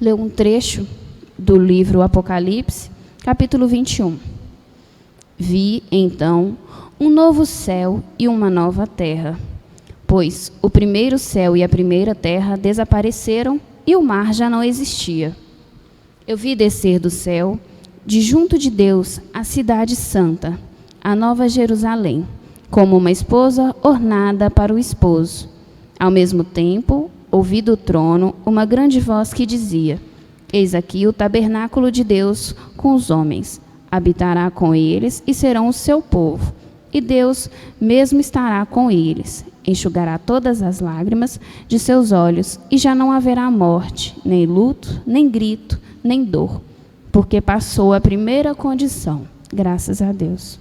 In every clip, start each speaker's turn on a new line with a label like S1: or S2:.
S1: ler um trecho do livro Apocalipse, capítulo 21. Vi, então, um novo céu e uma nova terra, pois o primeiro céu e a primeira terra desapareceram e o mar já não existia. Eu vi descer do céu, de junto de Deus, a cidade santa, a nova Jerusalém, como uma esposa ornada para o esposo. Ao mesmo tempo, ouvi do trono uma grande voz que dizia: Eis aqui o tabernáculo de Deus com os homens. Habitará com eles e serão o seu povo. E Deus mesmo estará com eles. Enxugará todas as lágrimas de seus olhos, e já não haverá morte, nem luto, nem grito, nem dor, porque passou a primeira condição. Graças a Deus.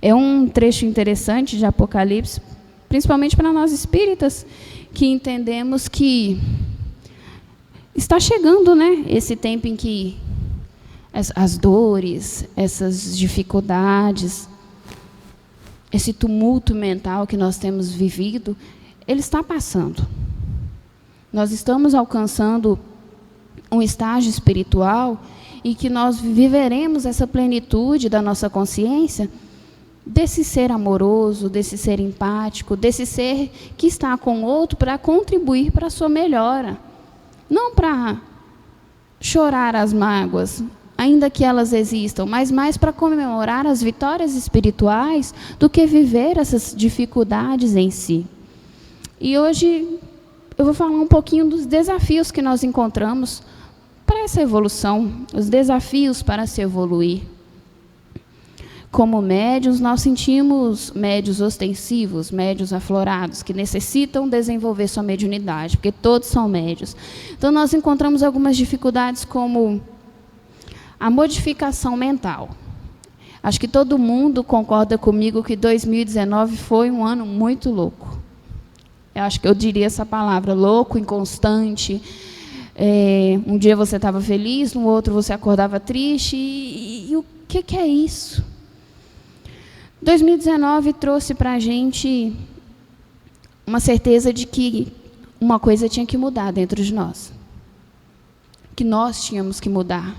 S1: É um trecho interessante de Apocalipse, principalmente para nós espíritas, que entendemos que está chegando, né, esse tempo em que as dores, essas dificuldades, esse tumulto mental que nós temos vivido, ele está passando. Nós estamos alcançando um estágio espiritual e que nós viveremos essa plenitude da nossa consciência, desse ser amoroso, desse ser empático, desse ser que está com o outro para contribuir para a sua melhora. Não para chorar as mágoas, ainda que elas existam, mas mais para comemorar as vitórias espirituais do que viver essas dificuldades em si. E hoje eu vou falar um pouquinho dos desafios que nós encontramos para essa evolução, os desafios para se evoluir. Como médiuns, nós sentimos médiuns ostensivos, médiuns aflorados, que necessitam desenvolver sua mediunidade, porque todos são médiuns. Então, nós encontramos algumas dificuldades como a modificação mental. Acho que todo mundo concorda comigo que 2019 foi um ano muito louco. Eu acho que eu diria essa palavra, louco, inconstante. Um dia você estava feliz, no outro você acordava triste. E o que é isso? 2019 trouxe para a gente uma certeza de que uma coisa tinha que mudar dentro de nós. Que nós tínhamos que mudar.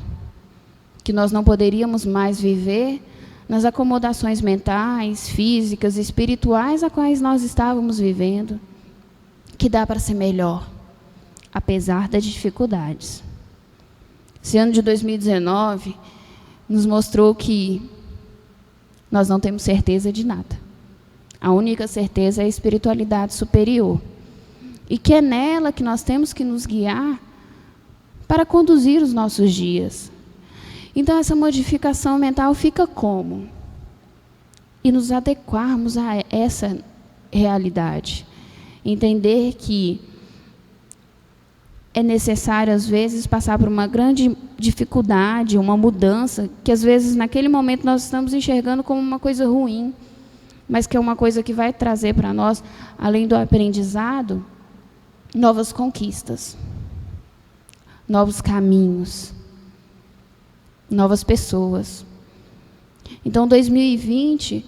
S1: Que nós não poderíamos mais viver nas acomodações mentais, físicas, espirituais a quais nós estávamos vivendo. Que dá para ser melhor, apesar das dificuldades. Esse ano de 2019 nos mostrou que nós não temos certeza de nada. A única certeza é a espiritualidade superior. E que é nela que nós temos que nos guiar para conduzir os nossos dias. Então, essa modificação mental fica como? E nos adequarmos a essa realidade. Entender que é necessário, às vezes, passar por uma grande dificuldade, uma mudança, que, às vezes, naquele momento, nós estamos enxergando como uma coisa ruim, mas que é uma coisa que vai trazer para nós, além do aprendizado, novas conquistas, novos caminhos, novas pessoas. Então, 2020,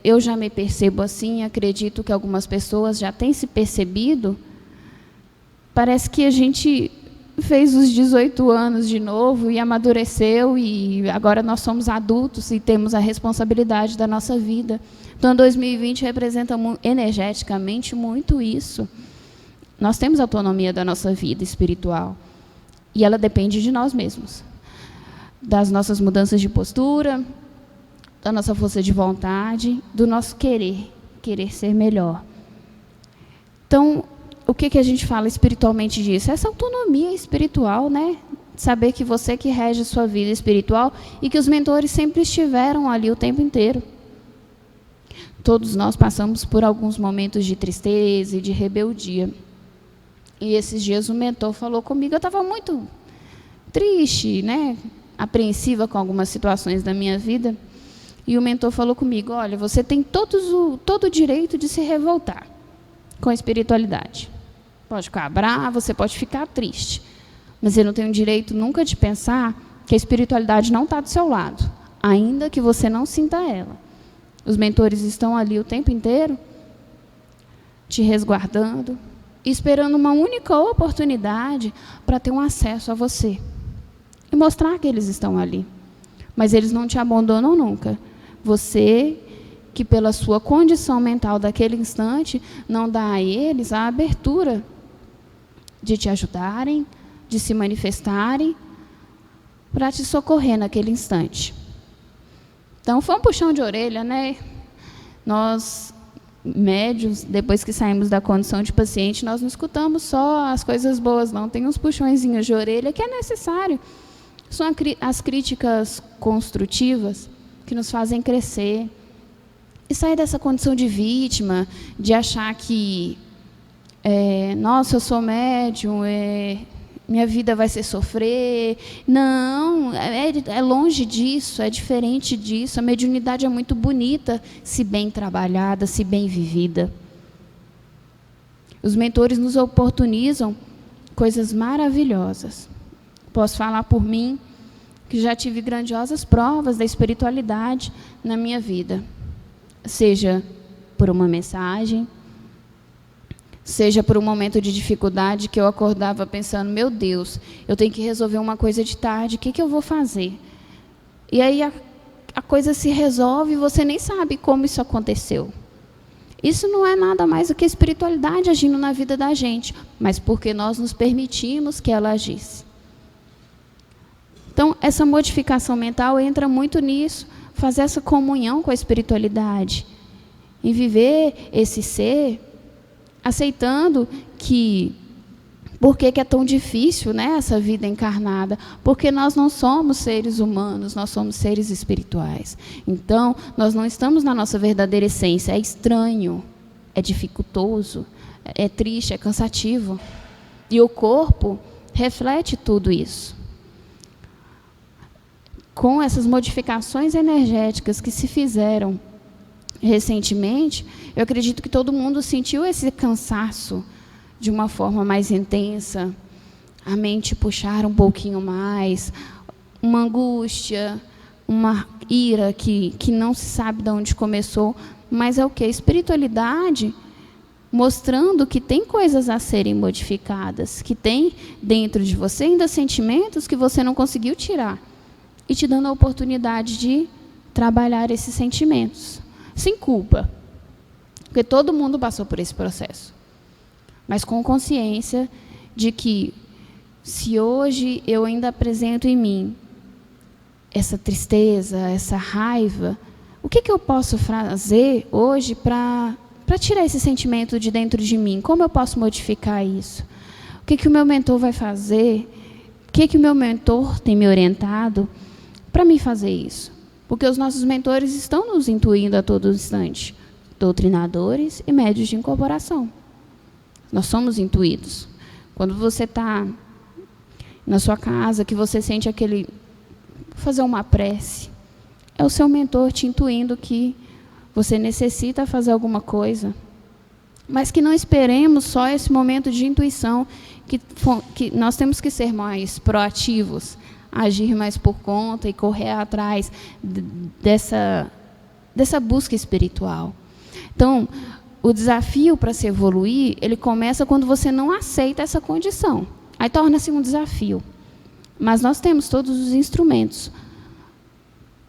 S1: eu já me percebo assim, acredito que algumas pessoas já têm se percebido. Parece que a gente fez os 18 anos de novo e amadureceu, e agora nós somos adultos e temos a responsabilidade da nossa vida. Então, 2020 representa energeticamente muito isso. Nós temos autonomia da nossa vida espiritual, e ela depende de nós mesmos, das nossas mudanças de postura, da nossa força de vontade, do nosso querer ser melhor. Então, o que a gente fala espiritualmente disso? Essa autonomia espiritual, né? Saber que você que rege a sua vida espiritual e que os mentores sempre estiveram ali o tempo inteiro. Todos nós passamos por alguns momentos de tristeza e de rebeldia. E esses dias o mentor falou comigo, eu estava muito triste, né? Apreensiva com algumas situações da minha vida. E o mentor falou comigo, olha, você tem todo o direito de se revoltar com a espiritualidade. Pode ficar bravo, você pode ficar triste, mas você não tem o direito nunca de pensar que a espiritualidade não está do seu lado, ainda que você não sinta ela. Os mentores estão ali o tempo inteiro, te resguardando esperando uma única oportunidade para ter um acesso a você e mostrar que eles estão ali. Mas eles não te abandonam nunca. Você, que pela sua condição mental daquele instante, não dá a eles a abertura de te ajudarem, de se manifestarem, para te socorrer naquele instante. Então, foi um puxão de orelha, né? Nós, médios, depois que saímos da condição de paciente, nós não escutamos só as coisas boas, não. Tem uns puxõezinhos de orelha que é necessário. São as críticas construtivas que nos fazem crescer e sair dessa condição de vítima, de achar que, nossa, eu sou médium, minha vida vai ser sofrer. Não, é longe disso, é diferente disso. A mediunidade é muito bonita, se bem trabalhada, se bem vivida. Os mentores nos oportunizam coisas maravilhosas. Posso falar por mim, que já tive grandiosas provas da espiritualidade na minha vida. Seja por uma mensagem, seja por um momento de dificuldade que eu acordava pensando, meu Deus, eu tenho que resolver uma coisa de tarde, o que eu vou fazer? E aí a coisa se resolve e você nem sabe como isso aconteceu. Isso não é nada mais do que a espiritualidade agindo na vida da gente, mas porque nós nos permitimos que ela agisse. Então, essa modificação mental entra muito nisso, fazer essa comunhão com a espiritualidade, e viver esse ser aceitando que, por que é tão difícil, né, essa vida encarnada? Porque nós não somos seres humanos, nós somos seres espirituais. Então, nós não estamos na nossa verdadeira essência, é estranho, é dificultoso, é triste, é cansativo. E o corpo reflete tudo isso. Com essas modificações energéticas que se fizeram recentemente, eu acredito que todo mundo sentiu esse cansaço de uma forma mais intensa, a mente puxar um pouquinho mais, uma angústia, uma ira que não se sabe de onde começou, mas é o que? A espiritualidade mostrando que tem coisas a serem modificadas, que tem dentro de você ainda sentimentos que você não conseguiu tirar, e te dando a oportunidade de trabalhar esses sentimentos. Sem culpa, porque todo mundo passou por esse processo, mas com consciência de que, se hoje eu ainda apresento em mim essa tristeza, essa raiva, o que eu posso fazer hoje para tirar esse sentimento de dentro de mim? Como eu posso modificar isso? O que o meu mentor vai fazer? O que o meu mentor tem me orientado para mim fazer isso? Porque os nossos mentores estão nos intuindo a todo instante, doutrinadores e médios de incorporação. Nós somos intuídos. Quando você está na sua casa, que você sente fazer uma prece, é o seu mentor te intuindo que você necessita fazer alguma coisa. Mas que não esperemos só esse momento de intuição, que nós temos que ser mais proativos, agir mais por conta e correr atrás dessa busca espiritual. Então, o desafio para se evoluir, ele começa quando você não aceita essa condição. Aí torna-se um desafio. Mas nós temos todos os instrumentos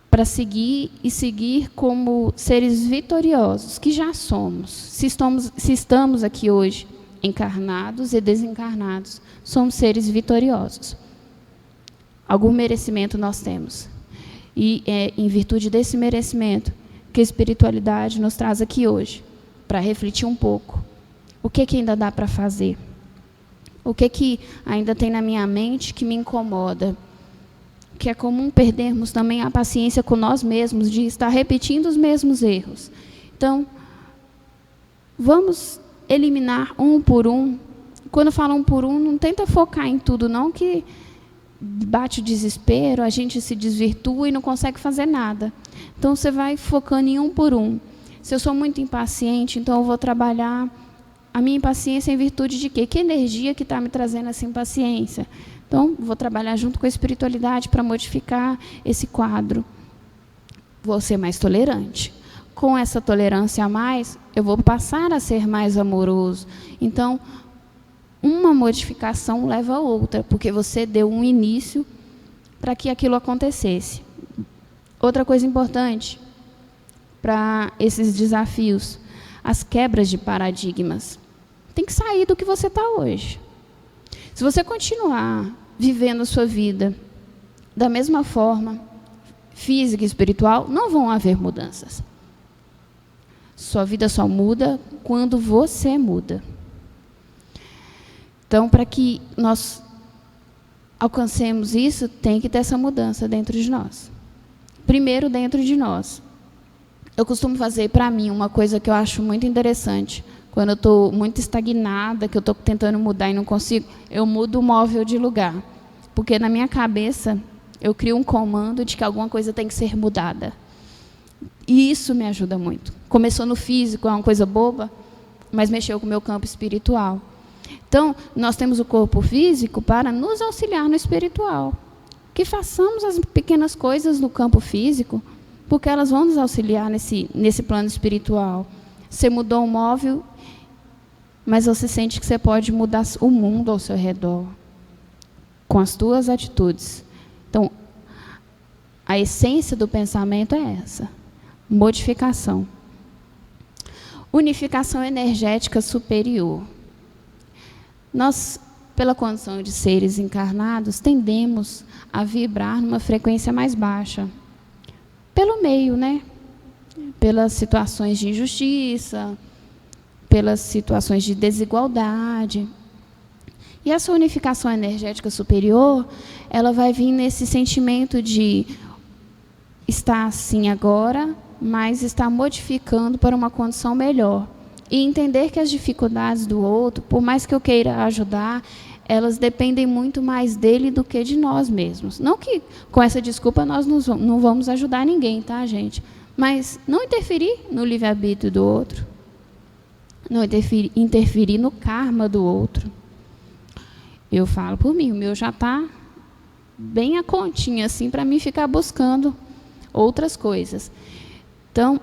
S1: para seguir como seres vitoriosos, que já somos. Se estamos aqui hoje, encarnados e desencarnados, somos seres vitoriosos. Algum merecimento nós temos. E é em virtude desse merecimento que a espiritualidade nos traz aqui hoje, para refletir um pouco. O que ainda dá para fazer? O que ainda tem na minha mente que me incomoda? Que é comum perdermos também a paciência com nós mesmos, de estar repetindo os mesmos erros. Então, vamos eliminar um por um. Quando falo um por um, não tenta focar em tudo, não, que bate o desespero, a gente se desvirtua e não consegue fazer nada. Então, você vai focando em um por um. Se eu sou muito impaciente, então eu vou trabalhar a minha impaciência em virtude de quê? Que energia que está me trazendo essa impaciência? Então, vou trabalhar junto com a espiritualidade para modificar esse quadro. Vou ser mais tolerante. Com essa tolerância a mais, eu vou passar a ser mais amoroso. Então, uma modificação leva a outra, porque você deu um início para que aquilo acontecesse. Outra coisa importante para esses desafios, as quebras de paradigmas. Tem que sair do que você está hoje. Se você continuar vivendo a sua vida da mesma forma, física e espiritual, não vão haver mudanças. Sua vida só muda quando você muda. Então, para que nós alcancemos isso, tem que ter essa mudança dentro de nós. Primeiro, dentro de nós. Eu costumo fazer, para mim, uma coisa que eu acho muito interessante. Quando eu estou muito estagnada, que eu estou tentando mudar e não consigo, eu mudo o móvel de lugar. Porque na minha cabeça, eu crio um comando de que alguma coisa tem que ser mudada. E isso me ajuda muito. Começou no físico, é uma coisa boba, mas mexeu com o meu campo espiritual. Então, nós temos o corpo físico para nos auxiliar no espiritual. Que façamos as pequenas coisas no campo físico, porque elas vão nos auxiliar nesse plano espiritual. Você mudou um móvel, mas você sente que você pode mudar o mundo ao seu redor, com as suas atitudes. Então, a essência do pensamento é essa, modificação. Unificação energética superior. Nós, pela condição de seres encarnados, tendemos a vibrar numa frequência mais baixa. Pelo meio, né? Pelas situações de injustiça, pelas situações de desigualdade. E essa unificação energética superior, ela vai vir nesse sentimento de estar assim agora, mas estar modificando para uma condição melhor. E entender que as dificuldades do outro, por mais que eu queira ajudar, elas dependem muito mais dele do que de nós mesmos. Não que com essa desculpa nós não vamos ajudar ninguém, tá, gente? Mas não interferir no livre-arbítrio do outro. Não interferir no karma do outro. Eu falo por mim, o meu já está bem a continha, assim, para mim ficar buscando outras coisas. Então,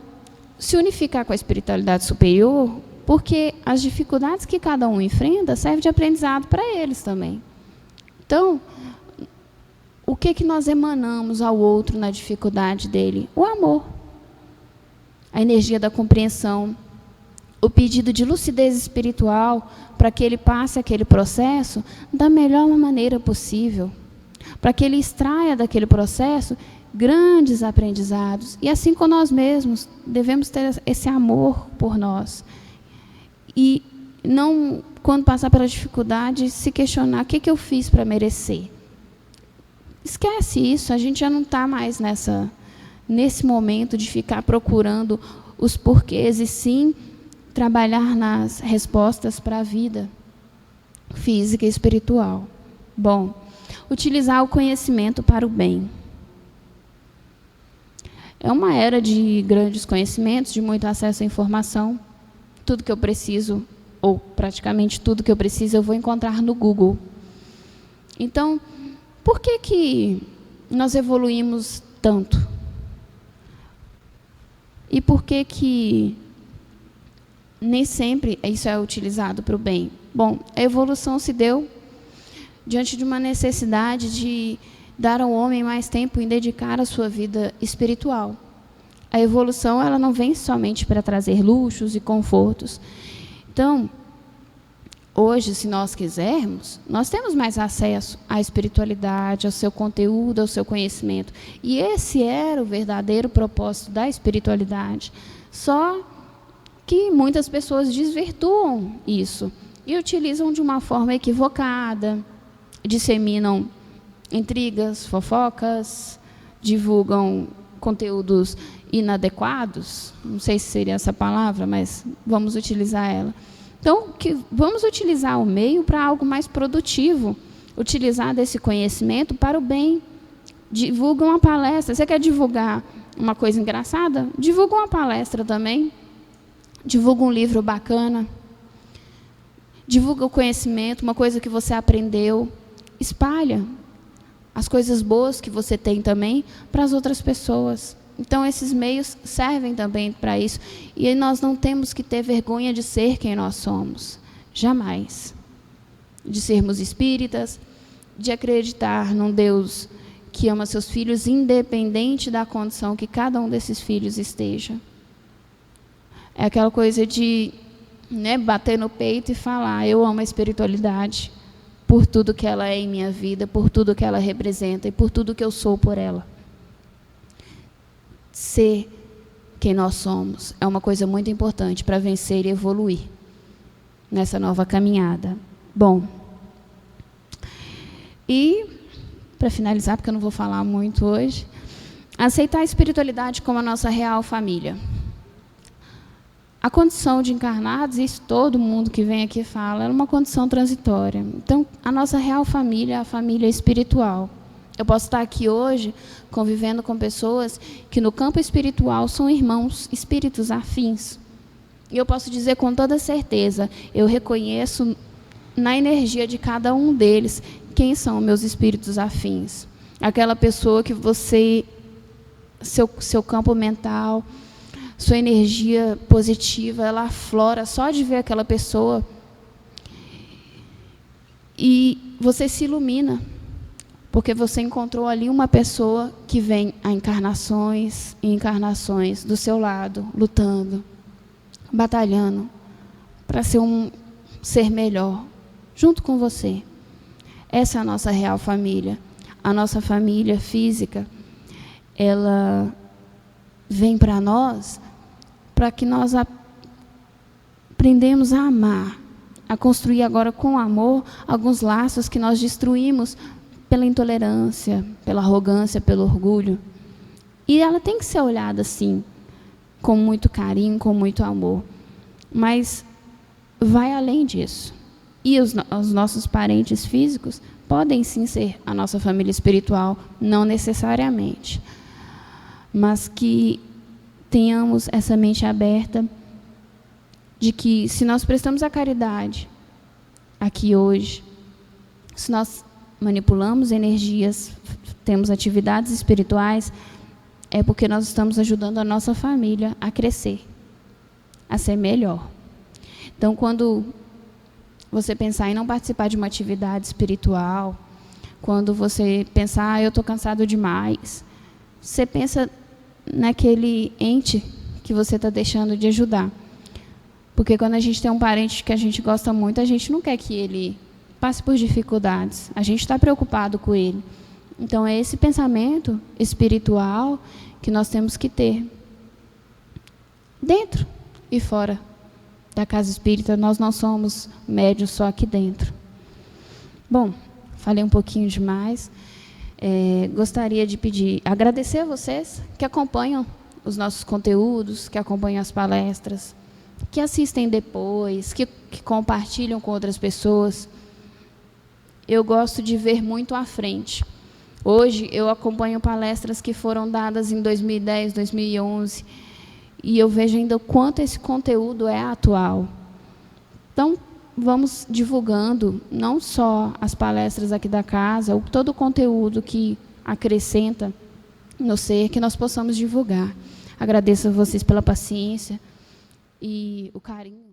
S1: se unificar com a espiritualidade superior, porque as dificuldades que cada um enfrenta servem de aprendizado para eles também. Então, o que nós emanamos ao outro na dificuldade dele? O amor, a energia da compreensão, o pedido de lucidez espiritual para que ele passe aquele processo da melhor maneira possível, para que ele extraia daquele processo grandes aprendizados. E assim com nós mesmos, devemos ter esse amor por nós. E não, quando passar pela dificuldade, se questionar, o que eu fiz para merecer? Esquece isso, a gente já não está mais nesse momento de ficar procurando os porquês, e sim trabalhar nas respostas para a vida física e espiritual. Bom, utilizar o conhecimento para o bem. É uma era de grandes conhecimentos, de muito acesso à informação. Tudo que eu preciso, ou praticamente tudo que eu preciso, eu vou encontrar no Google. Então, por que nós evoluímos tanto? E por que nem sempre isso é utilizado para o bem? Bom, a evolução se deu diante de uma necessidade de dar ao homem mais tempo em dedicar a sua vida espiritual. A evolução, ela não vem somente para trazer luxos e confortos. Então, hoje, se nós quisermos, nós temos mais acesso à espiritualidade, ao seu conteúdo, ao seu conhecimento. E esse era o verdadeiro propósito da espiritualidade. Só que muitas pessoas desvirtuam isso e utilizam de uma forma equivocada, disseminam intrigas, fofocas, divulgam conteúdos inadequados, não sei se seria essa palavra, mas vamos utilizar ela. Então, vamos utilizar o meio para algo mais produtivo, utilizar desse conhecimento para o bem. Divulga uma palestra. Você quer divulgar uma coisa engraçada? Divulga uma palestra também. Divulga um livro bacana. Divulga o conhecimento, uma coisa que você aprendeu. Espalha as coisas boas que você tem também para as outras pessoas. Então, esses meios servem também para isso. E nós não temos que ter vergonha de ser quem nós somos. Jamais. de sermos espíritas, de acreditar num Deus que ama seus filhos, independente da condição que cada um desses filhos esteja. É aquela coisa de, né, bater no peito e falar: eu amo a espiritualidade por tudo que ela é em minha vida, por tudo que ela representa e por tudo que eu sou por ela. Ser quem nós somos é uma coisa muito importante para vencer e evoluir nessa nova caminhada. Bom, e para finalizar, porque eu não vou falar muito hoje, aceitar a espiritualidade como a nossa real família. A condição de encarnados, isso todo mundo que vem aqui fala, é uma condição transitória. Então, a nossa real família é a família espiritual. Eu posso estar aqui hoje convivendo com pessoas que no campo espiritual são irmãos, espíritos afins. E eu posso dizer com toda certeza, eu reconheço na energia de cada um deles quem são meus espíritos afins. Aquela pessoa que você, seu campo mental, sua energia positiva, ela aflora só de ver aquela pessoa. E você se ilumina, porque você encontrou ali uma pessoa que vem a encarnações e encarnações do seu lado, lutando, batalhando para ser um ser melhor, junto com você. Essa é a nossa real família. A nossa família física, ela vem para nós para que nós aprendemos a amar, a construir agora com amor alguns laços que nós destruímos pela intolerância, pela arrogância, pelo orgulho. E ela tem que ser olhada assim, com muito carinho, com muito amor. Mas vai além disso. E os nossos parentes físicos podem sim ser a nossa família espiritual, não necessariamente. Mas que tenhamos essa mente aberta de que, se nós prestamos a caridade aqui hoje, se nós manipulamos energias, temos atividades espirituais, é porque nós estamos ajudando a nossa família a crescer, a ser melhor. Então, quando você pensar em não participar de uma atividade espiritual, quando você pensar, eu estou cansado demais, você pensa naquele ente que você está deixando de ajudar. Porque quando a gente tem um parente que a gente gosta muito, a gente não quer que ele passe por dificuldades. A gente está preocupado com ele. Então, é esse pensamento espiritual que nós temos que ter. Dentro e fora da casa espírita, nós não somos médios só aqui dentro. Bom, falei um pouquinho demais. Gostaria de agradecer a vocês que acompanham os nossos conteúdos, que acompanham as palestras, que assistem depois, que compartilham com outras pessoas. Eu gosto de ver muito à frente. Hoje, eu acompanho palestras que foram dadas em 2010, 2011, e eu vejo ainda o quanto esse conteúdo é atual. Então, vamos divulgando não só as palestras aqui da casa, todo o conteúdo que acrescenta no ser, que nós possamos divulgar. Agradeço a vocês pela paciência e o carinho.